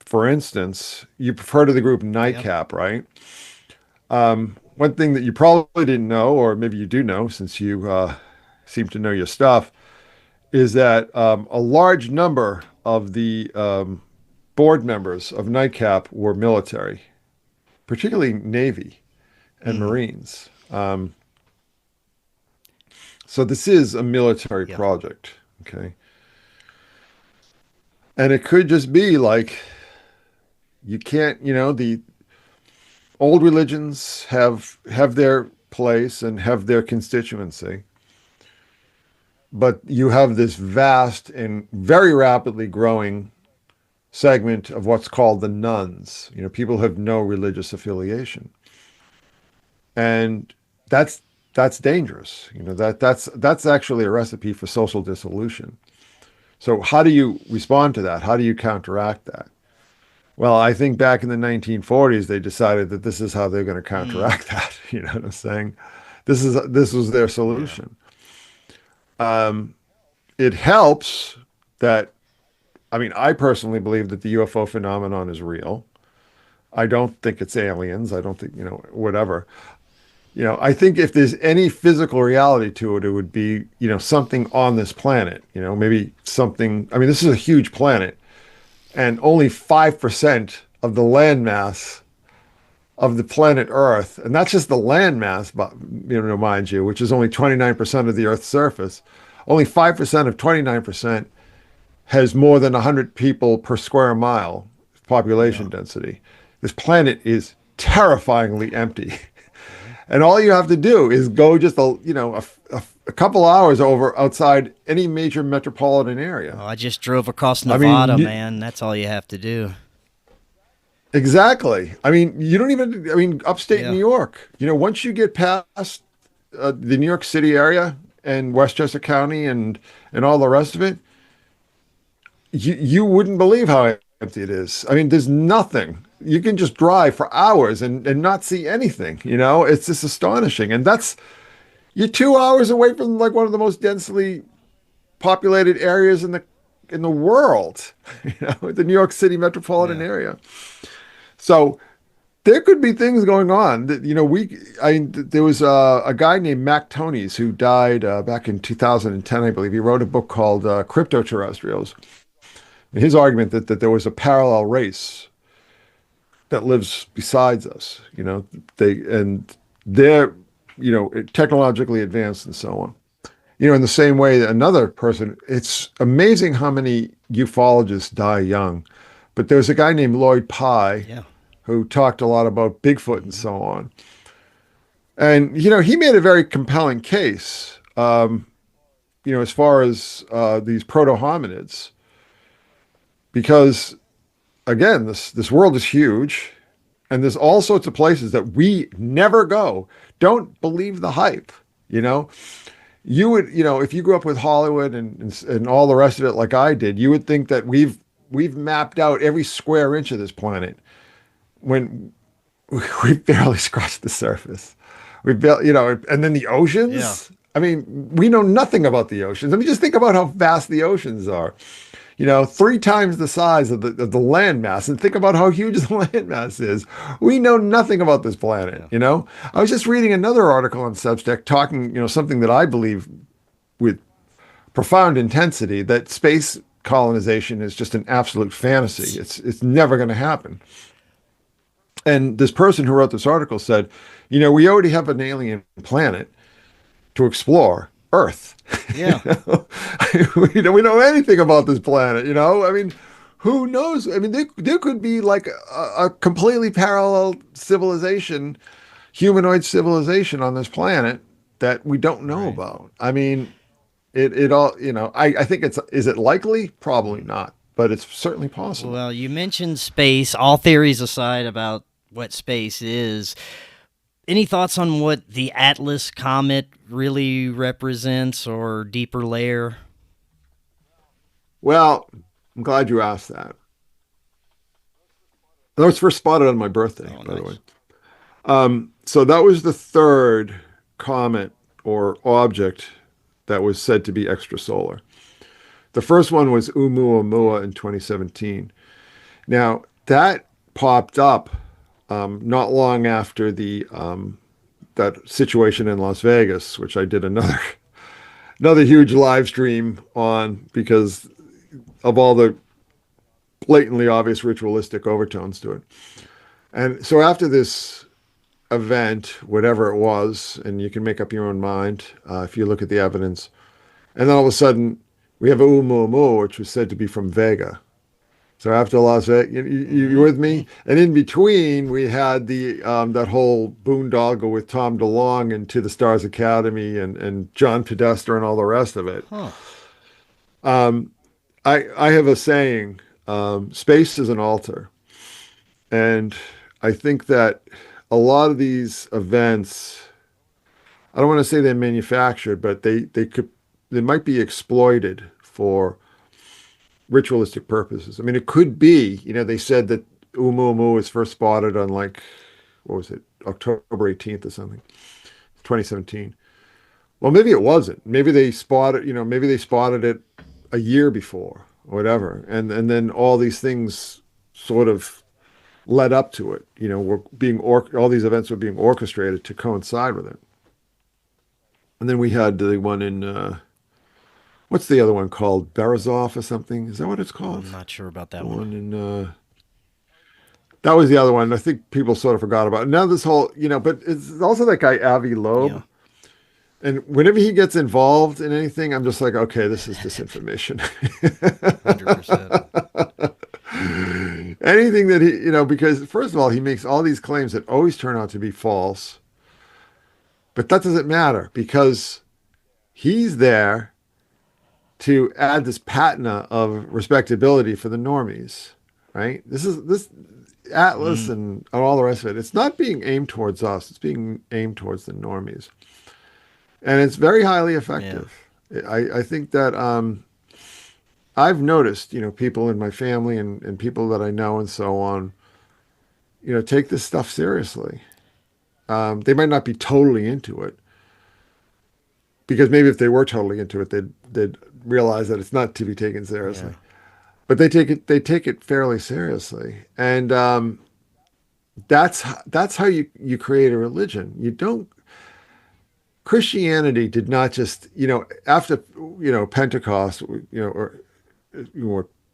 for instance, you've heard of the group NICAP, right? One thing that you probably didn't know, or maybe you do know since you seem to know your stuff, is that a large number of the board members of NICAP were military, particularly Navy and Marines. So this is a military project, okay? And it could just be like, you can't, the old religions have their place and have their constituency, but you have this vast and very rapidly growing segment of what's called the nuns. People have no religious affiliation, and that's dangerous. That's actually a recipe for social dissolution. So how do you respond to that? How do you counteract that? Well, I think back in the 1940s, they decided that this is how they're going to counteract that. You know what I'm saying? This was their solution. It helps that, I personally believe that the UFO phenomenon is real. I don't think it's aliens. I don't think, whatever. I think if there's any physical reality to it, it would be, something on this planet, maybe something. This is a huge planet, and only 5% of the landmass of the planet Earth, and that's just the landmass, but, mind you, which is only 29% of the Earth's surface. Only 5% of 29% has more than 100 people per square mile population density. This planet is terrifyingly empty. And all you have to do is go just a couple hours over outside any major metropolitan area. Oh, I just drove across Nevada, man. That's all you have to do. Exactly. You don't even, upstate New York, once you get past the New York City area and Westchester County and all the rest of it, you wouldn't believe how empty it is. There's nothing. You can just drive for hours and not see anything, it's just astonishing. And you're 2 hours away from like one of the most densely populated areas in the world, the New York City metropolitan area. So there could be things going on that, there was a guy named Mac Tonys who died back in 2010, I believe. He wrote a book called Cryptoterrestrials. And his argument that there was a parallel race that lives besides us, they're, technologically advanced and so on. In the same way that another person, it's amazing how many ufologists die young. But there's a guy named Lloyd Pye who talked a lot about Bigfoot and so on. And, he made a very compelling case, as far as these proto-hominids. Because, again, this world is huge. And there's all sorts of places that we never go. Don't believe the hype, You would, if you grew up with Hollywood and all the rest of it like I did, you would think that we've mapped out every square inch of this planet when we barely scratched the surface. We barely, and then the oceans. Yeah. I mean, we know nothing about the oceans. I mean, just think about how vast the oceans are. 3 times the size of the land mass, and think about how huge the land mass is. We know nothing about this planet. I was just reading another article on Substack talking, something that I believe with profound intensity, that space colonization is just an absolute fantasy. It's never going to happen. And this person who wrote this article said, we already have an alien planet to explore, Earth. Yeah. We don't know anything about this planet, I mean, who knows? I mean, there could be like a completely parallel civilization, humanoid civilization on this planet that we don't know about. I mean, it all, I think is it likely? Probably not, but it's certainly possible. Well, you mentioned space, all theories aside about what space is. Any thoughts on what the Atlas comet really represents, or deeper layer? Well, I'm glad you asked that. That was first spotted on my birthday, by the way. So that was the third comet or object that was said to be extrasolar. The first one was Oumuamua in 2017. Now, that popped up not long after that situation in Las Vegas, which I did another huge live stream on because of all the blatantly obvious ritualistic overtones to it. And so after this event, whatever it was, and you can make up your own mind if you look at the evidence, and then all of a sudden we have Oumuamua, which was said to be from Vega. So after Las Vegas, you with me? And in between, we had the that whole boondoggle with Tom DeLonge and To the Stars Academy and John Podesta and all the rest of it. Huh. I have a saying, space is an altar. And I think that a lot of these events, I don't want to say they're manufactured, but they might be exploited for ritualistic purposes. I mean, it could be, they said that Oumuamua was first spotted on October 18th or something, 2017. Well, maybe it wasn't. Maybe they spotted it a year before or whatever. And then all these things sort of led up to it, all these events were being orchestrated to coincide with it. And then we had the one in, what's the other one called? Berezov or something? Is that what it's called? I'm not sure about that one. That was the other one. I think people sort of forgot about it. Now this whole, but it's also that guy Avi Loeb. Yeah. And whenever he gets involved in anything, I'm just like, okay, this is disinformation. 100%. Anything that he, because first of all, he makes all these claims that always turn out to be false. But that doesn't matter because he's there to add this patina of respectability for the normies, right? This Atlas and all the rest of it. It's not being aimed towards us. It's being aimed towards the normies. And it's very highly effective. Yeah. I think that I've noticed, people in my family and people that I know and so on, take this stuff seriously. They might not be totally into it, because maybe if they were totally into it, they'd realize that it's not to be taken seriously. Yeah. But they take it fairly seriously. And that's how you create a religion. You don't Christianity did not just, after, Pentecost, or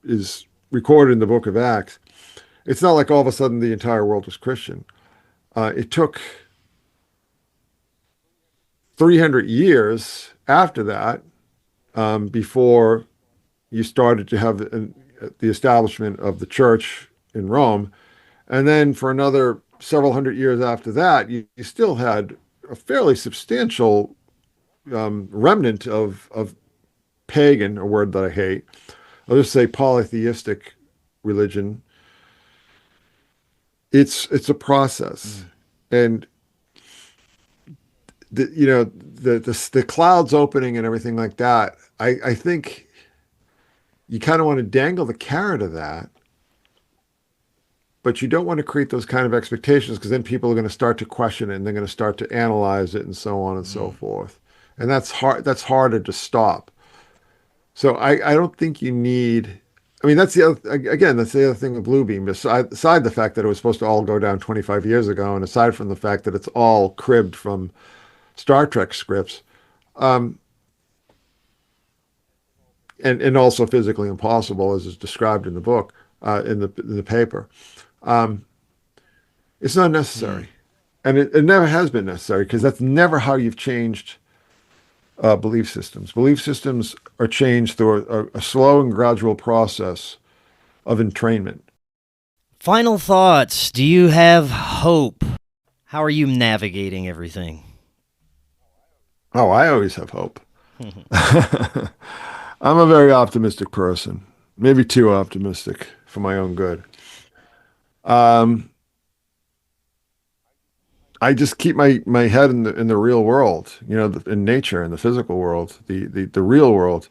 is recorded in the book of Acts. It's not like all of a sudden the entire world was Christian. It took 300 years after that, before you started to have the establishment of the church in Rome. And then for another several hundred years after that, you still had a fairly substantial remnant of pagan, a word that I hate. I'll just say polytheistic religion. It's a process, and the clouds opening and everything like that. I think you kind of want to dangle the carrot of that, but you don't want to create those kind of expectations, because then people are going to start to question it, and they're going to start to analyze it and so on and so forth. And that's hard. That's harder to stop. So I don't think you need. I mean, that's the other, again, that's the other thing with Bluebeam. Aside the fact that it was supposed to all go down 25 years ago, and aside from the fact that it's all cribbed from Star Trek scripts, and also physically impossible, as is described in the book, in the paper. It's not necessary, and it never has been necessary, because that's never how you've changed belief systems. Belief systems are changed through a slow and gradual process of entrainment. Final thoughts. Do you have hope? How are you navigating everything? Oh, I always have hope. I'm a very optimistic person, maybe too optimistic for my own good. I just keep my head in the real world, in nature, in the physical world, the real world.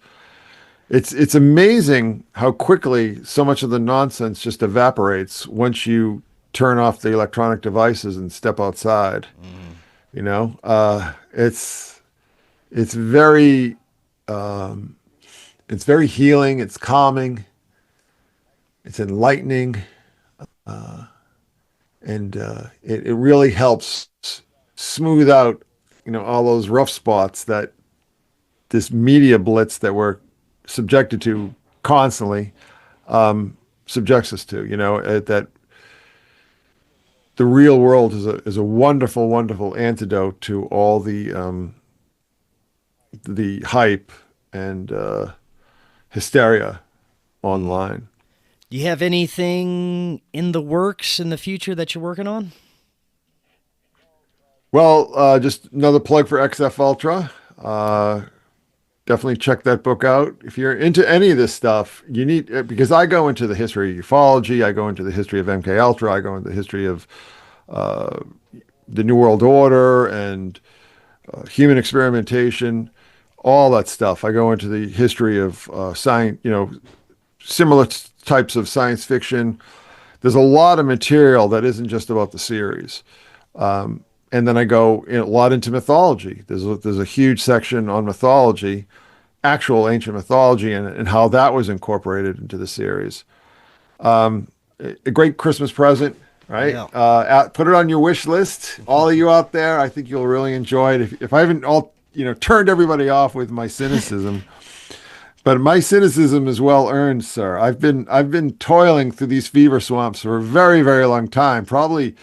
It's amazing how quickly so much of the nonsense just evaporates once you turn off the electronic devices and step outside. It's very it's very healing. It's calming. It's enlightening. And it really helps smooth out, all those rough spots that this media blitz that we're subjected to constantly subjects us to. That the real world is a wonderful, wonderful antidote to all the hype and hysteria online. Do you have anything in the works in the future that you're working on? Well, just another plug for XF Ultra. Definitely check that book out. If you're into any of this stuff, you need, because I go into the history of ufology, I go into the history of MK Ultra, I go into the history of the New World Order and human experimentation, all that stuff. I go into the history of science, similar types of science fiction. There's a lot of material that isn't just about the series. And then I go a lot into mythology. There's a huge section on mythology, actual ancient mythology, and how that was incorporated into the series. A great Christmas present, right? Yeah. Put it on your wish list. All of you out there, I think you'll really enjoy it. If I haven't turned everybody off with my cynicism, but my cynicism is well earned, sir. I've been toiling through these fever swamps for a very, very long time, probably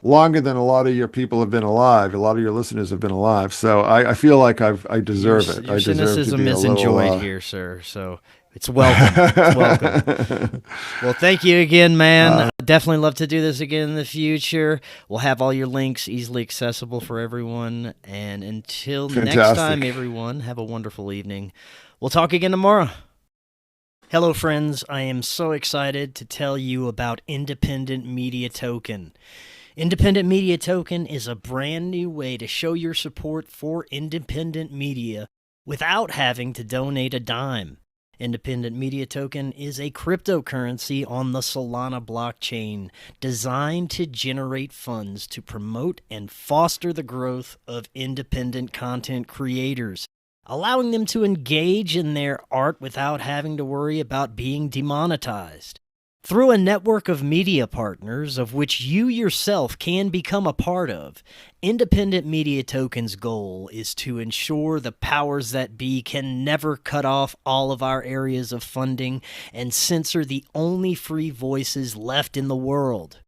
longer than a lot of your people have been alive. A lot of your listeners have been alive. So I feel like I deserve it. Your I deserve cynicism to be is a little, enjoyed here, sir. So it's welcome. It's welcome. Well, thank you again, man. Definitely love to do this again in the future. We'll have all your links easily accessible for everyone. And until next time, everyone, have a wonderful evening. We'll talk again tomorrow. Hello, friends. I am so excited to tell you about Independent Media Token. Independent Media Token is a brand new way to show your support for independent media without having to donate a dime. Independent Media Token is a cryptocurrency on the Solana blockchain designed to generate funds to promote and foster the growth of independent content creators, allowing them to engage in their art without having to worry about being demonetized. Through a network of media partners, of which you yourself can become a part of, Independent Media Token's goal is to ensure the powers that be can never cut off all of our areas of funding and censor the only free voices left in the world.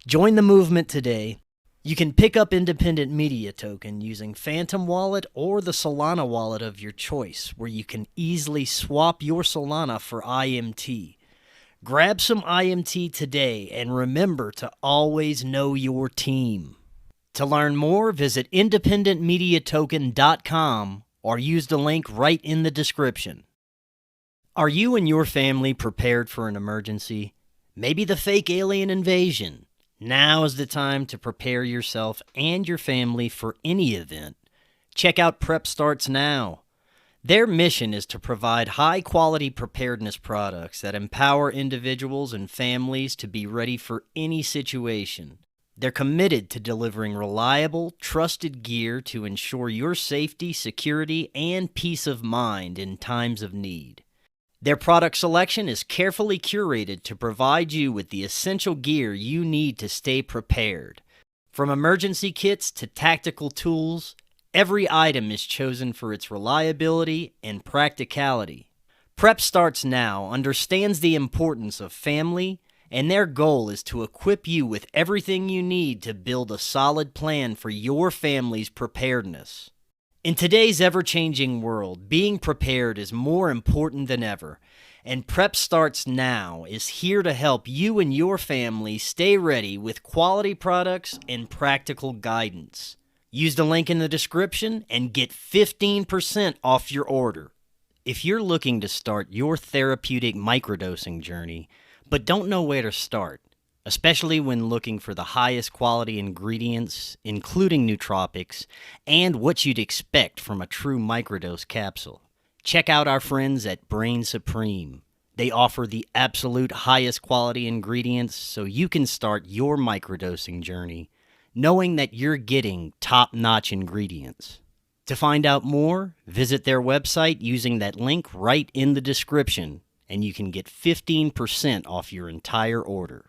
Join the movement today. You can pick up Independent Media Token using Phantom Wallet or the Solana wallet of your choice, where you can easily swap your Solana for IMT. Grab some IMT today and remember to always know your team. To learn more, visit independentmediatoken.com or use the link right in the description. Are you and your family prepared for an emergency? Maybe the fake alien invasion. Now is the time to prepare yourself and your family for any event. Check out Prep Starts Now. Their mission is to provide high-quality preparedness products that empower individuals and families to be ready for any situation. They're committed to delivering reliable, trusted gear to ensure your safety, security, and peace of mind in times of need. Their product selection is carefully curated to provide you with the essential gear you need to stay prepared. From emergency kits to tactical tools, every item is chosen for its reliability and practicality. Prep Starts Now understands the importance of family, and their goal is to equip you with everything you need to build a solid plan for your family's preparedness. In today's ever-changing world, being prepared is more important than ever, and Prep Starts Now is here to help you and your family stay ready with quality products and practical guidance. Use the link in the description and get 15% off your order. If you're looking to start your therapeutic microdosing journey, but don't know where to start, especially when looking for the highest quality ingredients, including nootropics, and what you'd expect from a true microdose capsule, check out our friends at Brainsupreme. They offer the absolute highest quality ingredients so you can start your microdosing journey knowing that you're getting top-notch ingredients. To find out more, visit their website using that link right in the description, and you can get 15% off your entire order.